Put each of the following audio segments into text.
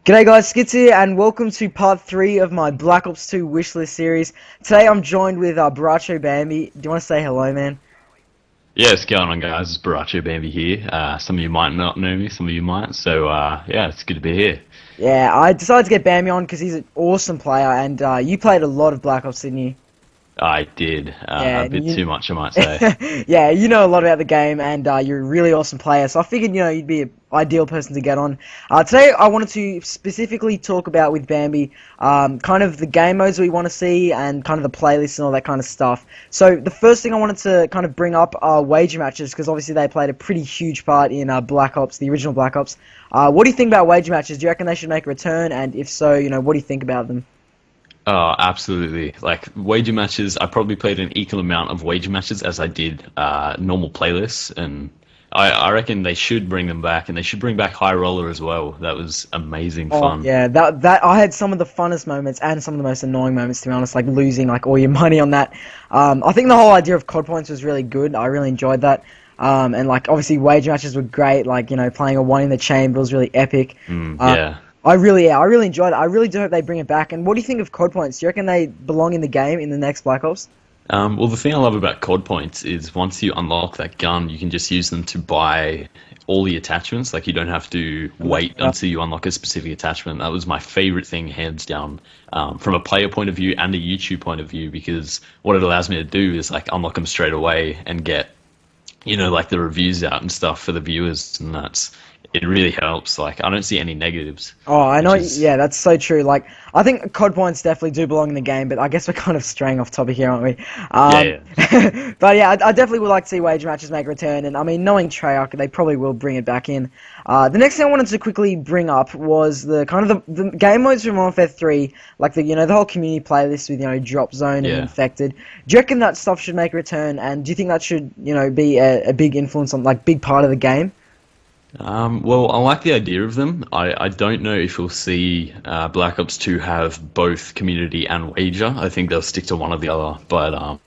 G'day guys, Skits here, and welcome to part 3 of my Black Ops 2 wishlist series. Today I'm joined with Baracho Bambi. Do you want to say hello, man? Yeah, what's going on, guys? It's Baracho Bambi here. Some of you might not know me, some of you might. Yeah, it's good to be here. Yeah, I decided to get Bambi on because he's an awesome player, and you played a lot of Black Ops, didn't you? I did Yeah, a and bit you, too much, I might say. yeah, you know a lot about the game, and you're a really awesome player. So I figured, you'd be an ideal person to get on. Today, I wanted to specifically talk about with Bambi, kind of the game modes we want to see, and kind of the playlists and all that kind of stuff. So the first thing I wanted to kind of bring up are wager matches, because obviously they played a pretty huge part in Black Ops, the original Black Ops. What do you think about wager matches? Do you reckon they should make a return? And if so, what do you think about them? Oh, absolutely. Like, wager matches, I probably played an equal amount of wager matches as I did normal playlists, and I reckon they should bring them back, and they should bring back High Roller as well. That was amazing Oh fun. yeah, that I had some of the funnest moments and some of the most annoying moments, to be honest, like losing like all your money on that. I think the whole idea of COD points was really good. I really enjoyed that. And like obviously wager matches were great. Like playing a one in the chamber was really epic. Uh, Yeah. I really enjoyed it. I really do hope they bring it back. And what do you think of COD points? Do you reckon they belong in the game in the next Black Ops? Well, the thing I love about COD points is once you unlock that gun, you can just use them to buy all the attachments. Like, you don't have to wait until you unlock a specific attachment. That was my favorite thing, hands down, from a player point of view and a YouTube point of view, because what it allows me to do is like unlock them straight away and get, like the reviews out and stuff for the viewers, and it really helps. Like, I don't see any negatives, Oh, I know. which is Yeah, that's so true. Like, I think COD points definitely do belong in the game, but I guess we're kind of straying off topic here, aren't we? yeah, yeah. But yeah, I definitely would like to see wage matches make a return, and I mean, knowing Treyarch, they probably will bring it back in. The next thing I wanted to quickly bring up was the kind of the game modes from Modern Warfare 3, like the whole community playlist with Drop Zone and Yeah. Infected. Do you reckon that stuff should make a return, and do you think that should be a big influence on like big part of the game? Well, I like the idea of them. I don't know if we'll see Black Ops 2 have both community and wager. I think they'll stick to one or the other. But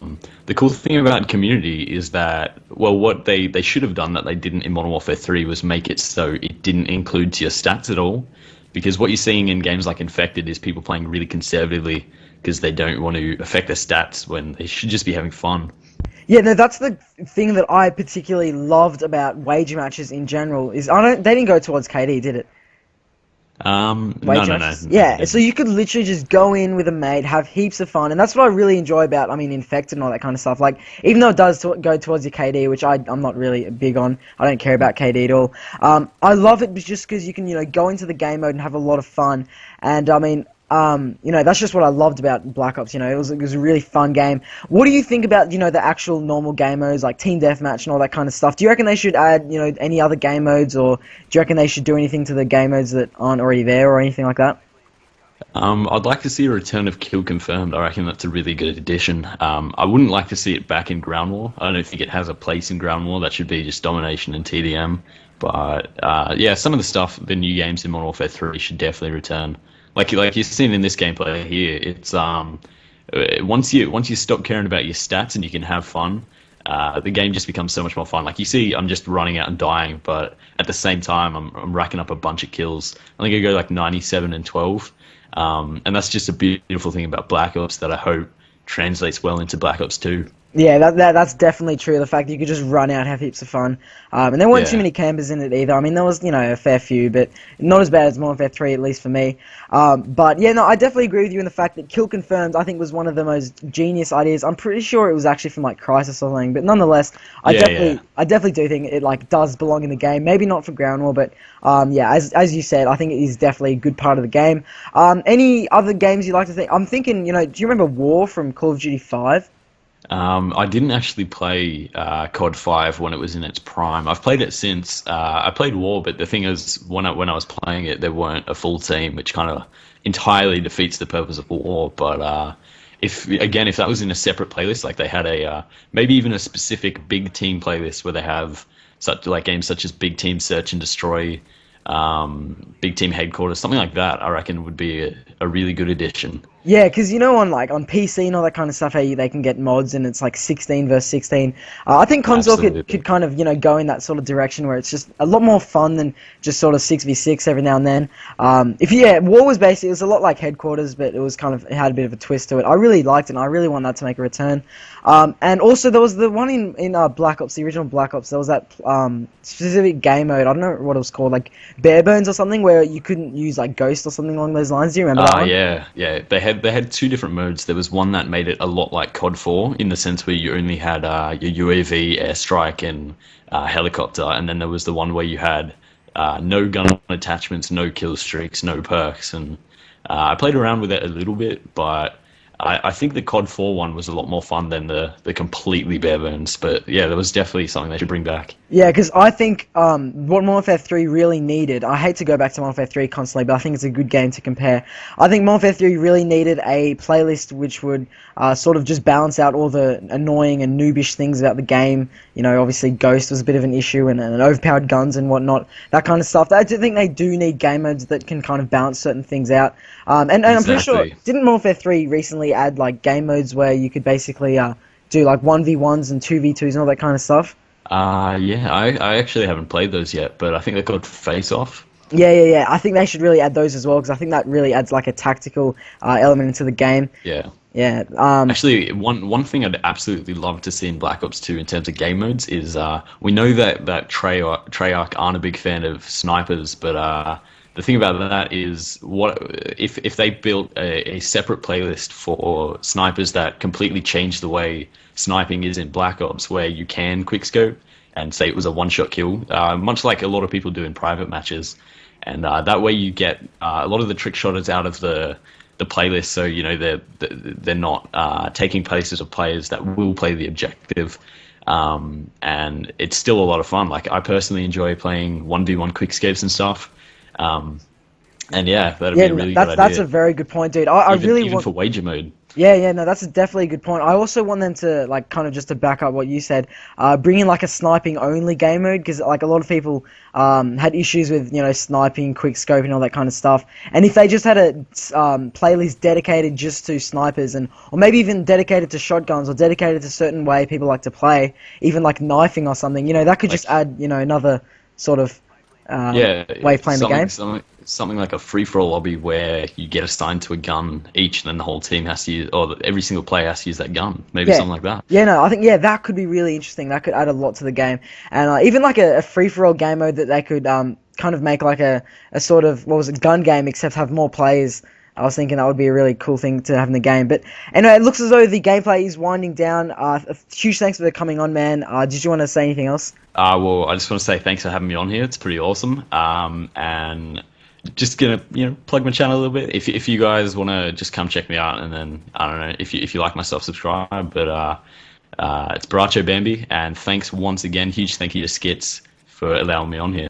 the cool thing about community is that, well, what they should have done that they didn't in Modern Warfare 3 was make it so it didn't include to your stats at all. Because what you're seeing in games like Infected is people playing really conservatively because they don't want to affect their stats when they should just be having fun. Yeah, no, that's the thing that I particularly loved about wager matches in general. Is I don't they didn't go towards KD, did it? No, Wager no, no, matches. no, they Yeah, so didn't. you could literally just go in with a mate, have heaps of fun, and that's what I really enjoy about, I mean, Infected and all that kind of stuff. Like, even though it does go towards your KD, which I'm not really big on, I don't care about KD at all. I love it just because you can, go into the game mode and have a lot of fun, and I mean, that's just what I loved about Black Ops. It was a really fun game. What do you think about, the actual normal game modes like Team Deathmatch and all that kind of stuff? Do you reckon they should add, any other game modes, or do you reckon they should do anything to the game modes that aren't already there, or anything like that? I'd like to see a return of Kill Confirmed. I reckon that's a really good addition. I wouldn't like to see it back in Ground War. I don't think it has a place in Ground War. That should be just Domination and TDM. But yeah, some of the stuff, the new games in Modern Warfare 3 should definitely return. Like you've seen in this gameplay here, it's once you stop caring about your stats and you can have fun, the game just becomes so much more fun. Like, you see, I'm just running out and dying, but at the same time, I'm racking up a bunch of kills. I think I go like 97 and 12, and that's just a beautiful thing about Black Ops that I hope translates well into Black Ops 2. Yeah, that's definitely true. The fact that you could just run out, have heaps of fun, and there weren't too Yeah, many campers in it either. I mean, there was a fair few, but not as bad as Modern Warfare 3, at least for me. But yeah, no, I definitely agree with you in the fact that Kill Confirmed, I think, was one of the most genius ideas. I'm pretty sure it was actually from like Crisis or something, but nonetheless, yeah, yeah. I definitely do think it like does belong in the game. Maybe not for Ground War, but yeah, as you said, I think it is definitely a good part of the game. Any other games you like to think? I'm thinking, do you remember War from Call of Duty 5? I didn't actually play COD 5 when it was in its prime. I've played it since. I played War, but the thing is, when I was playing it, there weren't a full team, which kind of entirely defeats the purpose of War. But if that was in a separate playlist, like they had maybe even a specific big team playlist where they have such like games such as Big Team Search and Destroy, Big Team Headquarters, something like that, I reckon would be a really good addition. Yeah, because you know on PC and all that kind of stuff, how they can get mods and it's like 16 versus 16. I think console could Absolutely. kind of go in that sort of direction where it's just a lot more fun than just sort of 6v6 every now and then. If yeah, War was basically it was a lot like Headquarters, but it had a bit of a twist to it. I really liked it, and I really want that to make a return. And also there was the one in Black Ops, the original Black Ops. There was that specific game mode. I don't know what it was called, like Bare Bones or something, where you couldn't use like Ghost or something along those lines. Do you remember that one? Yeah, yeah. They had two different modes. There was one that made it a lot like COD 4 in the sense where you only had your UAV, airstrike, and helicopter, and then there was the one where you had no gun attachments, no kill streaks, no perks, and I played around with it a little bit, but I think the COD 4 one was a lot more fun than the completely bare bones. But yeah, that was definitely something they should bring back. Yeah, because I think what Modern Warfare 3 really needed, I hate to go back to Modern Warfare 3 constantly, but I think it's a good game to compare. I think Modern Warfare 3 really needed a playlist which would sort of just balance out all the annoying and noobish things about the game. You know, obviously Ghost was a bit of an issue and overpowered guns and whatnot, that kind of stuff. I do think they do need game modes that can kind of balance certain things out. And I'm pretty sure, Exactly. didn't Modern Warfare 3 recently add like game modes where you could basically do like 1v1s and 2v2s and all that kind of stuff? Yeah, I actually haven't played those yet, but I think they're called Face Off. Yeah. I think they should really add those as well because I think that really adds like a tactical element into the game. Yeah. Yeah. Actually, one thing I'd absolutely love to see in Black Ops 2 in terms of game modes is we know that Treyarch aren't a big fan of snipers, but the thing about that is what if they built a separate playlist for snipers that completely changed the way sniping is in Black Ops, where you can quickscope and say it was a one-shot kill, much like a lot of people do in private matches, and that way you get a lot of the trick shotters out of the playlist, so you know they're not taking places of players that will play the objective, and it's still a lot of fun. Like I personally enjoy playing 1v1 quickscapes and stuff, and yeah, that'd be Yeah, a really good that's a idea. very good point, dude. I really Even want. for wager mode. Yeah, no, that's definitely a good point. I also want them to like kind of just to back up what you said, bring in like a sniping only game mode because like a lot of people had issues with sniping, quick scope, and all that kind of stuff. And if they just had a playlist dedicated just to snipers or maybe even dedicated to shotguns or dedicated to certain way people like to play, even like knifing or something, that could just Like add another sort of yeah, way of playing the game. something like a free for all lobby where you get assigned to a gun each, and then the whole team has to use, or every single player has to use that gun. Maybe Yeah. something like that. Yeah, no, I think that could be really interesting. That could add a lot to the game, and even like a free for all game mode that they could kind of make like a sort of what was it gun game except have more players. I was thinking that would be a really cool thing to have in the game. But anyway, it looks as though the gameplay is winding down. A huge thanks for coming on, man. Did you want to say anything else? Well, I just want to say thanks for having me on here. It's pretty awesome. And just gonna plug my channel a little bit. If you guys want to just come check me out, and then I don't know if you like my stuff, subscribe. But it's Baracho Bambi, and thanks once again. Huge thank you to Skits for allowing me on here.